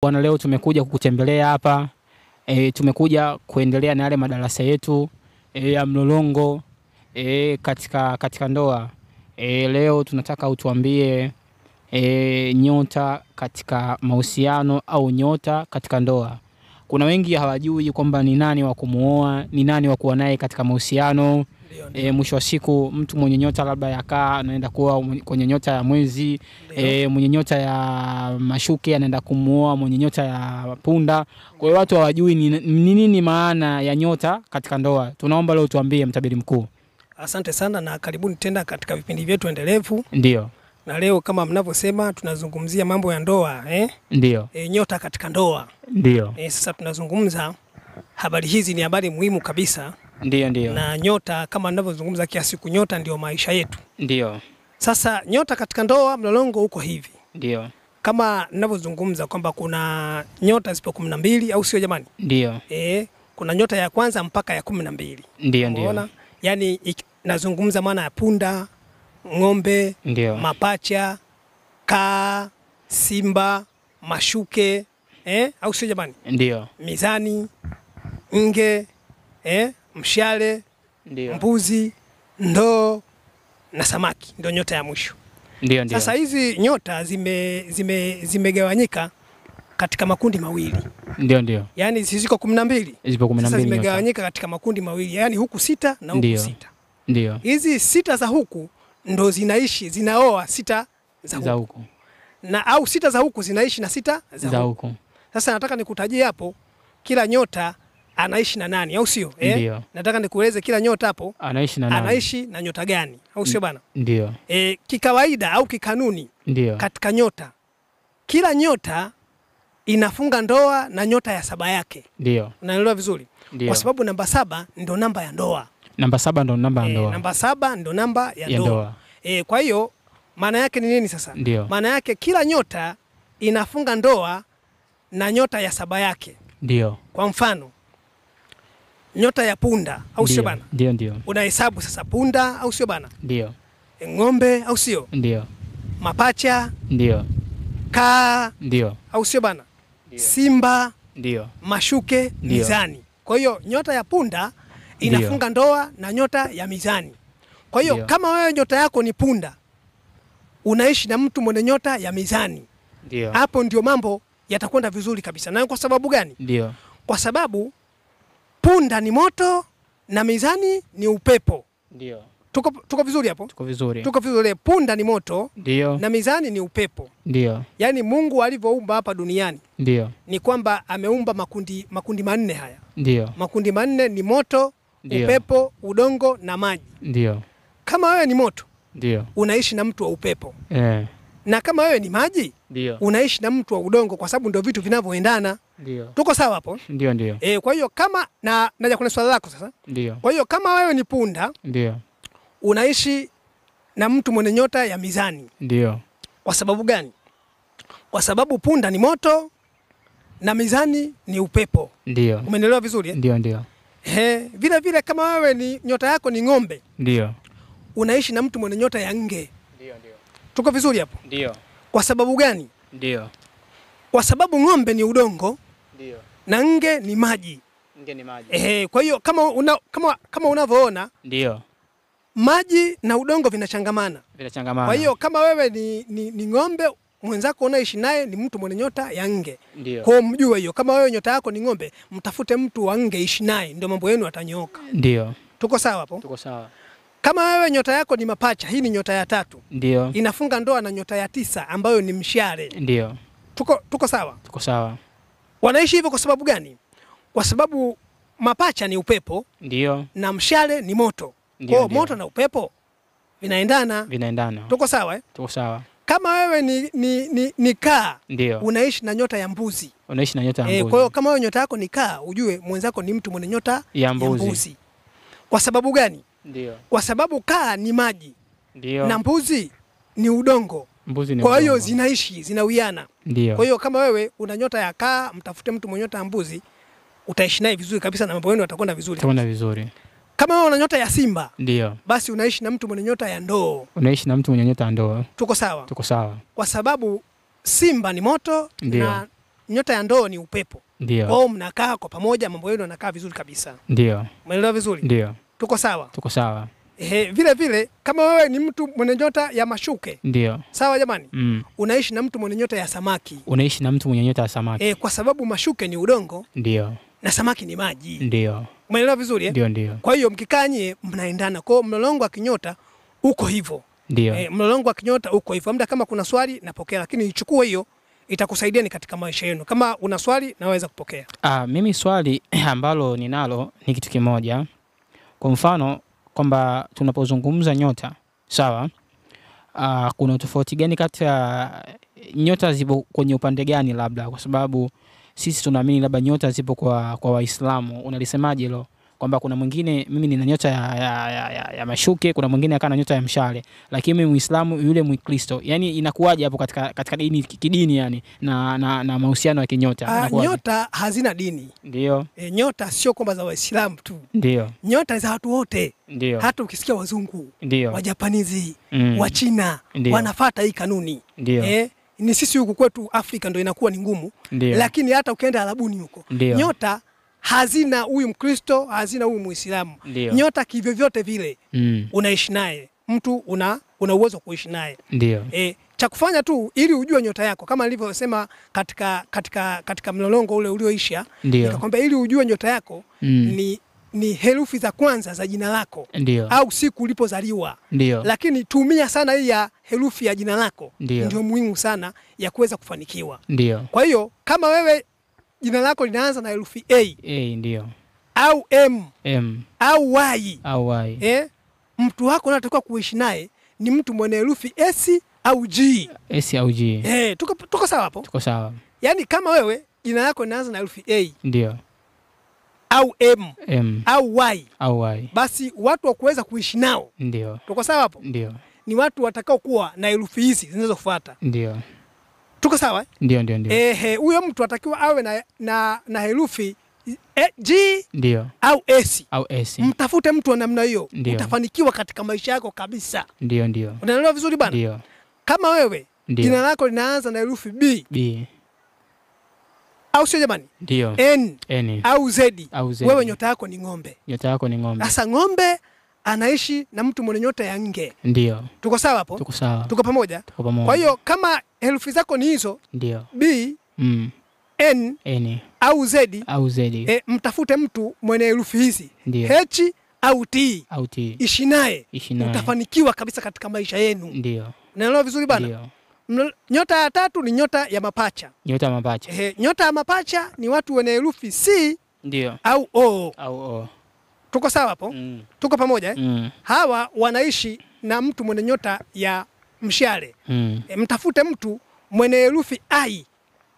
Bwana, leo tumekuja kukutembelea hapa. Tumekuja kuendelea na yale madarasa yetu ya mlolongo katika ndoa. Leo tunataka utuambie nyota katika mahusiano au nyota katika ndoa. Kuna wengi hawajui kwamba ni nani wa kumuoa, ni nani wa kuwa naye katika mahusiano. Mwisho wa siku mtu mwenye nyota labda ya kaa anaenda kuwa kwenye nyota ya mwezi, mwenye nyota ya mashuke anaenda kumuoa mwenye nyota ya punda. Kwa hiyo watu hawajui ni nini maana ya nyota katika ndoa. Tunaomba leo tuambie, mtabiri mkuu. Asante sana na karibuni tena katika vipindi vyetu endelevu. Ndio. Na leo kama mnavyosema tunazungumzia mambo ya ndoa, Ndio. Nyota katika ndoa. Ndio. Sasa tunazungumza habari hizi, ni habari muhimu kabisa. Ndio. Na nyota kama ninavyozungumza kila siku, nyota ndio maisha yetu. Ndio. Sasa nyota katika ndoa mlolongo uko hivi. Ndio. Kama ninavyozungumza kwamba kuna nyota zipo 12 au sio jamani? Ndio. Kuna nyota ya kwanza mpaka ya 12. Ndio. Unaona? Yaani nazungumza maana ya punda, ng'ombe, ndio, mapacha, kaa, simba, mashuke, au sio jamani? Ndio. Mizani, nge, mshale, ndio, mbuzi, ndoo na samaki ndio nyota ya mwisho. Ndio. Sasa hizi nyota zimegawanyika katika makundi mawili. Ndio. Yaani ziko 12. Zipo 12. Sasa zimegawanyika katika makundi mawili. Yaani huku 6 na huku 6. Ndio. Hizi 6 za huku ndo zinaoa 6 za huku. Na au 6 za huku zinaishi na 6 za huku. Sasa nataka nikutajie hapo kila nyota anaishi na nani, au sio? Nataka nikueleze kila nyota hapo anaishi na nani, anaishi na nyota gani, au sio bana? Ndio. Kikawaida au kikanuni, katika nyota, kila nyota inafunga ndoa na nyota ya 7 yake. Ndio. Unaelewa vizuri? Kwa sababu namba 7 ndo namba ya ndoa. Namba 7 ndo namba ya ndoa. Namba 7 ndo namba ya ndoa. Kwa hiyo maana yake ni nini sasa? Maana yake kila nyota inafunga ndoa na nyota ya 7 yake. Ndio. Kwa mfano nyota ya punda, au sio bana? Ndio. Unahesabu sasa punda, au sio bana? Ndio. Ng'ombe, au sio? Ndio. Mapacha. Ndio. Kaa. Ndio. Au sio bana? Simba. Ndio. Mashuke. Mizani. Kwa hiyo nyota ya punda inafunga ndoa na nyota ya mizani. Kwa hiyo kama wewe nyota yako ni punda, unaishi na mtu mwenye nyota ya mizani. Ndio. Hapo ndio mambo yatakwenda vizuri kabisa. Na kwa sababu gani? Ndio. Kwa sababu punda ni moto na mizani ni upepo. Ndio. Tuko vizuri hapo? Tuko vizuri. Punda ni moto, ndio, na mizani ni upepo. Ndio. Yaani Mungu alivyoumba hapa duniani, ndio, ni kwamba ameumba makundi manne haya. Ndio. Makundi manne ni moto, upepo, udongo na maji. Ndio. Kama wewe ni moto, ndio, unaishi na mtu wa upepo. Na kama wewe ni maji, ndio, unaishi na mtu wa udongo, kwa sababu ndio vitu vinavyoendana. Ndio. Tuko sawa hapo? Ndio. Kwa hiyo kama naja kuna swali lako sasa. Ndio. Kwa hiyo kama wewe ni punda, ndio, unaishi na mtu mwenye nyota ya mizani. Ndio. Kwa sababu gani? Kwa sababu punda ni moto na mizani ni upepo. Ndio. Umeelewa vizuri? Ndio. Vile kama wewe ni nyota yako ni ng'ombe. Ndio. Unaishi na mtu mwenye nyota ya nge. Ndio. Tuko vizuri hapo? Ndio. Kwa sababu gani? Ndio. Kwa sababu ng'ombe ni udongo. Ndio. Na nge ni maji. Nge ni maji. Kwa hiyo kama unavyoona, ndio, maji na udongo vinachangamana. Kwa hiyo kama wewe ni ng'ombe, mwenzako unaishi naye ni mtu mwenye nyota ya nge. Kwa mjue hiyo, kama wewe nyota yako ni ng'ombe, mtafute mtu wa nge ishi naye, ndio mambo yenu yatanyooka. Ndio. Tuko sawa hapo? Tuko sawa. Kama wewe nyota yako ni mapacha, hii ni nyota ya 3. Ndio. Inafunga ndoa na nyota ya 9 ambayo ni mshale. Ndio. Tuko sawa? Tuko sawa. Wanaishi hivyo kwa sababu gani? Kwa sababu mapacha ni upepo. Ndio. Na mshale ni moto. Kwa moto na upepo vinaendana. Tuko sawa? Tuko sawa. Kama wewe ni kaa, unaishi na nyota ya mbuzi. Unaishi na nyota ya mbuzi. Kwa hiyo kama wewe nyota yako ni kaa, ujue mwenzako ni mtu mwenye nyota ya mbuzi. Kwa sababu gani? Ndio. Kwa sababu kaa ni maji. Ndio. Na mbuzi ni udongo. Kwa hiyo zinawiana. Kwa hiyo kama wewe una nyota ya kaa, mtafute mtu mwenye nyota ya mbuzi, utaishi naye vizuri kabisa na mambo yenu yatakwenda vizuri. Kama wewe una nyota ya simba, ndio, basi unaishi na mtu mwenye nyota ya ndoo. Unaishi na mtu mwenye nyota ya ndoo. Tuko sawa? Tuko sawa. Kwa sababu simba ni moto, na nyota ya ndoo ni upepo. Ndio. Kwao mnakaa kwa pamoja, mambo yenu yanakaa vizuri kabisa. Ndio. Umeelewa vizuri? Ndio. Tuko sawa? Tuko sawa. Vile vile kama wewe ni mtu mwenye nyota ya mashuke. Ndio. Sawa jamani? Unaishi na mtu mwenye nyota ya samaki. Unaishi na mtu mwenye nyota ya samaki. Kwa sababu mashuke ni udongo. Ndio. Na samaki ni maji. Ndio. Umeelewa vizuri eh? Ndio, ndio. Kwa hiyo mkikaa nyie mnaendana. Kwa hiyo mlolongo wa kinyota uko hivyo. Ndio. Mlolongo wa kinyota uko hivyo. Muda kama kuna swali napokea, lakini ichukue hiyo itakusaidia ni katika maisha yenu. Kama una swali naweza kupokea. Mimi swali ambalo ninalo ni kitu kimoja. Kwa mfano kwamba tunapozungumza nyota, sawa? Kuna tofauti gani kati ya nyota zipo kwenye upande gani labda? Kwa sababu sisi tunaamini labda nyota zipo kwa Waislamu. Unalisemaje hilo? Kwamba kuna mwingine mimi nina nyota ya mashuke, kuna mwingine akana nyota ya mshale. Lakini mimi Muislamu, yule Mkristo. Yaani inakuwaje hapo katika dini kidini yani na mahusiano ya kinyota? Nyota hazina dini. Ndio. Nyota sio kwamba za Waislamu tu. Ndio. Nyota za watu wote. Ndio. Hata ukisikia wazungu, wa Japanizi, wa China wanafuata hii kanuni. Ndio. Ni sisi huku kwetu Afrika ndio inakuwa ni ngumu. Lakini hata ukienda Arabuni huko, nyota hazina huyu Mkristo, hazina huyu Muislamu. Nyota kivyo vyote vile unaishi naye. Mtu una uwezo kuishi naye. Ndio. Cha kufanya tu ili ujue nyota yako kama nilivyosema katika mlolongo ule ulioisha, nikakwambia ili ujue nyota yako ni herufi za kwanza za jina lako. Ndio. Au siku ulipozaliwa. Ndio. Lakini tumia sana hii ya herufi ya jina lako. Ndio muhimu sana ya kuweza kufanikiwa. Ndio. Kwa hiyo kama wewe jina lako linaanza na herufi A. Ndio. Au M. Au Y. Mtu wako unatakiwa kuishi naye ni mtu mwenye herufi S au G. S au G. Tuko sawa hapo? Tuko sawa. Yaani kama wewe jina lako linaanza na herufi A. Ndio. Au M. Au Y. Basi watu wa kuweza kuishi nao. Ndio. Tuko sawa hapo? Ndio. Ni watu watakao kuwa na herufi hizi zinazofuata. Ndio. Tuko sawa? Ndio. Huyo mtu atakiwa awe na herufi G. Ndio. Au S. Mtafute mtu wa namna hiyo, utafanikiwa katika maisha yako kabisa. Ndio. Unaelewa vizuri bana? Ndio. Kama wewe jina lako linaanza na herufi B. Au sio jamani? Ndio. N. Au Z. Wewe nyota yako ni ng'ombe. Nyota yako ni ng'ombe. Sasa ng'ombe anaishi na mtu mwenye nyota ya nge. Ndio. Tuko sawa hapo? Tuko sawa. Tuko pamoja? Tuko pamoja. Kwa hiyo kama herufi zako ni hizo, ndio. B, N, au Z. Mtafute mtu mwenye herufi hizi. H au T. Ishi naye. Utafanikiwa kabisa katika maisha yenu. Ndio. Unaelewa vizuri bana? Ndio. Nyota ya tatu ni nyota ya mapacha. Nyota ya mapacha ni watu wenye herufi C. Ndio. Au O. Tuko sawa hapo? Tuko pamoja Hawa wanaishi na mtu mwenye nyota ya mshale. Mtafute mtu mwenye herufi I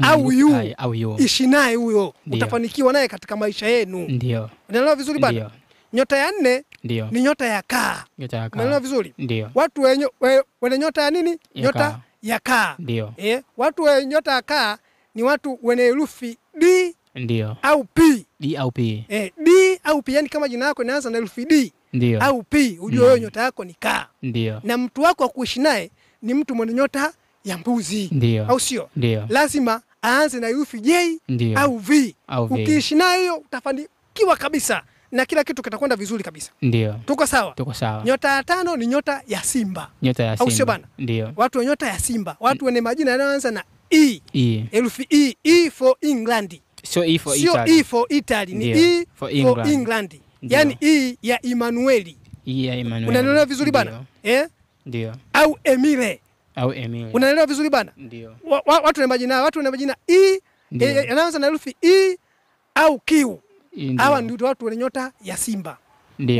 au U. Ishi naye huyo. Utafanikiwa naye katika maisha yenu. Ndio. Unaelewa vizuri bana? Nyota ya 4 ni nyota ya Kaa. Unaelewa vizuri? Ndio. Watu wenye nyota ya nini? Nyota ya Kaa. Ndio. Watu wenye nyota ya Kaa ni watu wenye herufi D. Ndio. Au P. D au P. D au P, yani kama jina lako inaanza na herufi D. Ndio. Au P, ujue wewe nyota yako ni Kaa. Ndio. Na mtu wako wa kuishi naye ni mtu mwenye nyota ya mbuzi. Ndio. Au sio? Ndio. Lazima aanze na herufi J. Ndio. Au V. Ukiishi naye hiyo utafanikiwa kabisa na kila kitu kitakwenda vizuri kabisa. Ndio. Tuko sawa? Tuko sawa. Nyota ya 5 ni nyota ya Simba. Au sio bana? Ndio. Watu wa nyota ya Simba, watu wenye majina yanayoanza na E. Herufi E for England. Sio E for Italy. Sio E for Italy, ni E for England. Yaani E ya Emmanuel. Unaelewa vizuri bana? Ndio. Au Emile. Unaelewa vizuri bana? Ndio. Watu wenye majina E yanaanza na herufi E au Q. Hawa ndio watu wenye nyota ya Simba.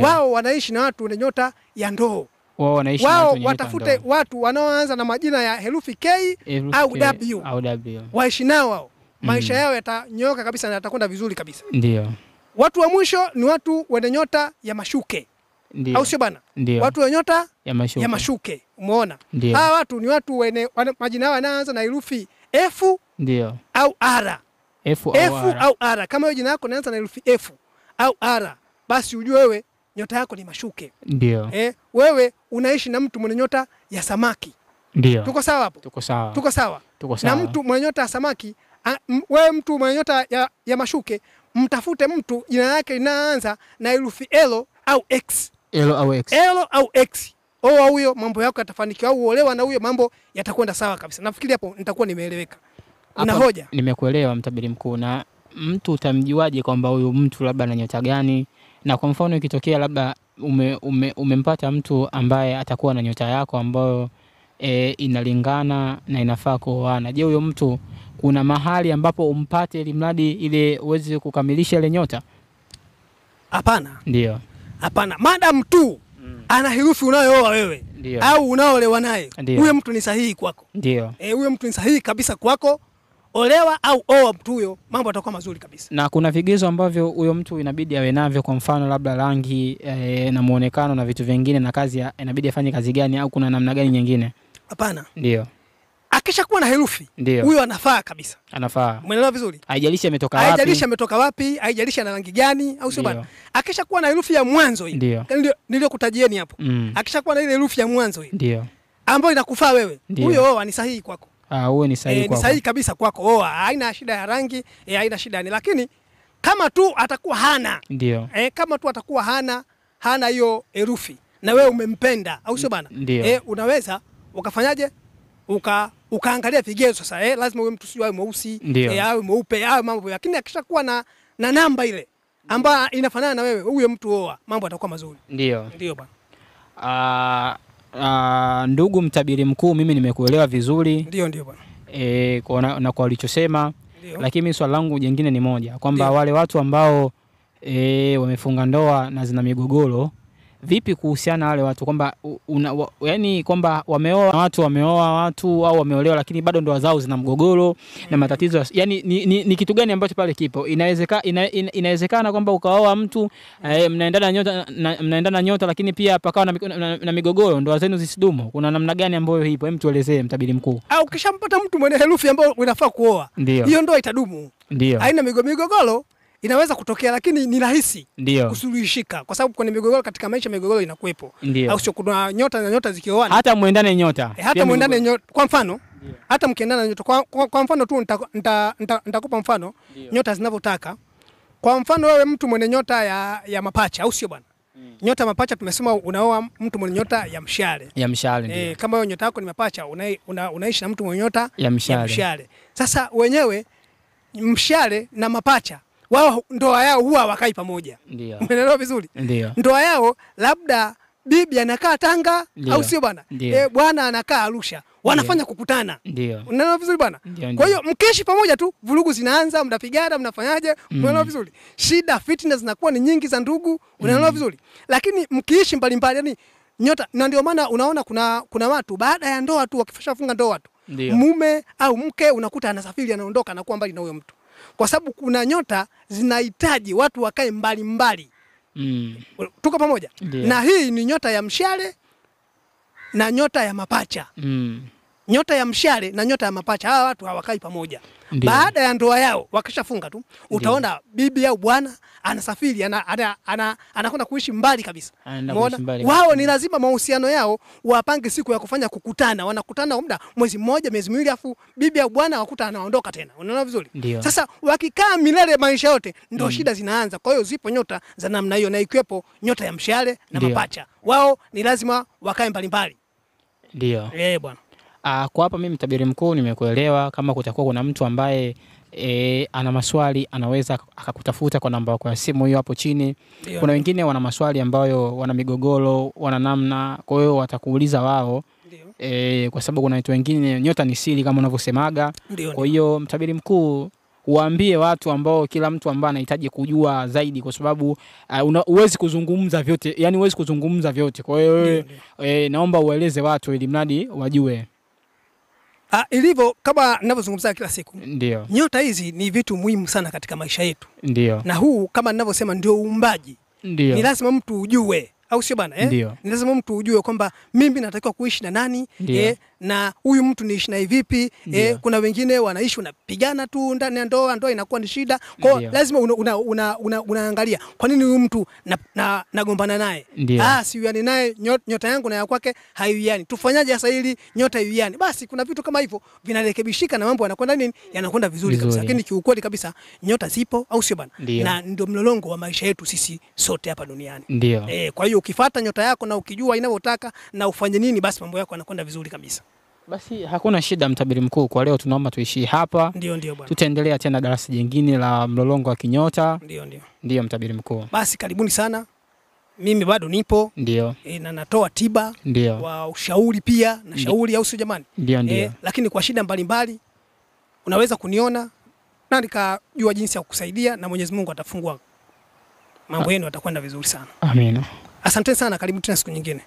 Wao wanaishi na watu wenye nyota ya Ndoo. Wao watafute watu wanaoanza na majina ya herufi K au W. Waishi nao wao. Maisha yao yatanyoka kabisa na yatakwenda vizuri kabisa. Ndio. Watu wa mwisho ni watu wenye nyota ya mashuke. Ndio. Au sio bana? Watu wenye nyota ya mashuke. Umeona? Hawa watu ni watu wenye majina yao yanaanza na herufi F. Ndio. Au R. F au R. Kama wewe jina lako linaanza na herufi F au R, basi ujue wewe nyota yako ni mashuke. Ndio. Wewe unaishi na mtu mwenye nyota ya samaki. Ndio. Tuko sawa hapo? Tuko sawa. Tuko sawa. Na mtu mwenye nyota ya samaki wewe mtu mwenye nyota ya mashuke, mtafute mtu jina lake linaanza na herufi L au X. L au X. L au X. Oa huyo, mambo yako yatafanikiwa, au uolewa na huyo, mambo yatakwenda sawa kabisa. Nafikiri hapo nitakuwa nimeeleweka. Una hoja? Nimekuelewa mtabiri mkuu. Na mtu utamjuaje kwamba huyu mtu labda ana nyota gani? Na kwa mfano ikitokea labda umempata mtu ambaye atakuwa na nyota yako ambayo inalingana na inafaa kuoana. Je, huyo mtu kuna mahali ambapo umpate ili mradi ile uweze kukamilisha ile nyota? Hapana. Ndio. Hapana. Madam tu ana herufi unayooa wewe, au unaolewa naye, huyo mtu ni sahihi kwako. Ndio. Huyo mtu ni sahihi kabisa kwako. Olewa au oa mtu huyo, mambo yatakuwa mazuri kabisa. Na kuna vigezo ambavyo huyo mtu inabidi awe navyo, kwa mfano labda rangi na muonekano na vitu vingine, na kazi inabidi afanye kazi gani, au kuna namna gani nyingine? Hapana. Ndio. Akishakuwa na herufi, huyo anafaa kabisa. Anafaa. Umeelewa vizuri? Haijalishi ametoka wapi. Haijalishi ametoka wapi, haijalishi ana rangi gani, au sio bwana? Akishakuwa na herufi ya mwanzo hii. Ndio kutajieni hapo. Akishakuwa na ile herufi ya mwanzo hii. Ndio. Ambayo inakufaa wewe. Huyo oa ni sahihi kwako. Huyo ni sahihi kwako. Ni sahihi kabisa kwako. Oa, haina shida ya rangi, haina shida ni, lakini kama tu atakuwa hana. Ndio. Kama tu atakuwa hana hiyo herufi na wewe umempenda, au sio bwana? Unaweza ukafanyaje? Ukaangalia vigezo sasa. Lazima uwe mtu sio awe mweusi, awe mweupe, awe mambo. Lakini akishakuwa na namba ile ambayo inafanana na wewe, huyo mtu oa, mambo yatakuwa mazuri. Ndio. Ndio bwana. Ndugu mtabiri mkuu, mimi nimekuelewa vizuri. Ndio bwana. Na kwa ulichosema, lakini swali langu jingine ni moja, kwamba wale watu ambao wamefunga ndoa na zina migogoro, vipi kuhusiana wale watu kwamba yani kwamba wameoa watu au wameolewa lakini bado ndoa zao zina mgogoro na matatizo, yani ni kitu gani ambacho pale kipo? Inawezekana kwamba ukaoa mtu mnaendana nyota lakini pia pakawa na migogoro, ndoa zenu zisidumu. Kuna namna gani ambayo ipo? Hem, tuelezee mtabiri mkuu. Au ukishampata mtu mwenye herufi ambayo unafaa kuoa, hiyo ndoa itadumu. Haina migogoro. Inaweza kutokea lakini ni rahisi kusuluhishika, kwa sababu kwenye migogoro, katika maisha migogoro inakuepo. Au sio? Kuna nyota na nyota zikioana, hata muendane nyota, hata muendane nyota. Kwa mfano, hata mkiendana nyota, kwa mfano tu nitakupa mfano nyota zinavyotaka. Kwa mfano wewe mtu mwenye nyota ya mapacha, au sio bwana? Nyota mapacha tumesema unaoa mtu mwenye nyota ya mshale. Ndio. Kama wewe nyota yako ni mapacha, unaishi na mtu mwenye nyota ya mshale. Sasa wenyewe mshale na mapacha, wao ndoa yao huwa wakai pamoja. Umeelewa vizuri? Ndoa yao labda bibi anakaa Tanga, au sio bwana? Bwana anakaa Arusha. Wanafanya kukutana. Unaelewa vizuri bwana? Kwa hiyo mkiishi pamoja tu, vurugu zinaanza, mnapigana, mnafanyaje? Unaelewa vizuri? Shida, fitna zinakuwa ni nyingi za ndugu, unaelewa vizuri? Lakini mkiishi mbalimbali, yani nyota, na ndio maana unaona kuna watu baada ya ndoa tu, wakishafunga ndoa tu, mume au mke unakuta anasafiri, anaondoka, anakuwa mbali na huyo mtu. Kwa sababu kuna nyota zinahitaji watu wakae mbali. Tuko pamoja? Na hii ni nyota ya mshale na nyota ya mapacha. Nyota ya mshale na nyota ya mapacha, hawa watu hawakai pamoja. Baada ya ndoa yao wakishafunga tu, utaona bibi au bwana anasafiri, anakwenda kuishi mbali kabisa. Wao ni lazima mahusiano yao wapange siku ya kufanya kukutana. Wanakutana muda mwezi mmoja, miezi miwili, afu bibi au bwana wakuta anaondoka tena. Unaona vizuri? Sasa wakikaa milele maisha yote, ndio shida zinaanza. Kwa hiyo zipo nyota za namna hiyo, na ikiwepo nyota ya mshale na mapacha. Wao ni lazima wakae mbali. Ndio. Bwana. Kwa hapa mimi mtabiri mkuu nimekuelewa. Kama kutakuwa kuna mtu ambaye ana maswali, anaweza akakutafuta kwa namba yako ya simu hiyo hapo chini. Kuna wengine wana maswali ambayo wana migogoro, wana namna, kwa hiyo watakuuliza wao. Kwa sababu kuna watu wengine nyota ni siri kama unavyosemaga. Kwa hiyo mtabiri mkuu, uambie watu ambao, kila mtu ambaye anahitaji kujua zaidi, kwa sababu huwezi kuzungumza vyote, yani huwezi kuzungumza vyote. Kwa hiyo naomba ueleze watu ili mradi wajue. Ilivyo kama ninavyozungumza kila siku. Ndio. Nyota hizi ni vitu muhimu sana katika maisha yetu. Ndio. Na huu kama ninavyosema ndio uumbaji. Ni lazima mtu ujue, au sio bana? Ni lazima mtu ujue kwamba mimi natakiwa kuishi na nani, na huyu mtu niishi naye vipi. Kuna wengine wanaishi unapigana tu ndani ya ndoa inakuwa ni shida. Kwa lazima unaangalia kwa nini huyu mtu nagombana naye. Siwiani naye, nyota yangu na ya kwake haiwiani. Tufanyaje sasa ili nyota iwiani? Basi kuna vitu kama hivyo vinarekebishika na mambo yanakwenda nini? Yanakwenda vizuri kabisa. Lakini kiukweli kabisa nyota zipo, au sio bana? Na ndio mlolongo wa maisha yetu sisi sote hapa duniani. Kwa hiyo ukifuata nyota yako na ukijua inavyotaka na ufanye nini, basi mambo yako yanakwenda vizuri kabisa. Basi hakuna shida mtabiri mkuu, kwa leo tunaomba tuishie hapa. Ndio bwana. Tutaendelea tena darasa jingine la mlolongo wa kinyota. Ndio mtabiri mkuu. Basi karibuni sana. Mimi bado nipo. Na natoa tiba wa ushauri pia na shauri, au sio jamani? Lakini kwa shida mbalimbali unaweza kuniona na nikajua jinsi ya kukusaidia, na Mwenyezi Mungu atafungua mambo yenu, atakwenda vizuri sana. Amina. Asante sana, karibu tena siku nyingine.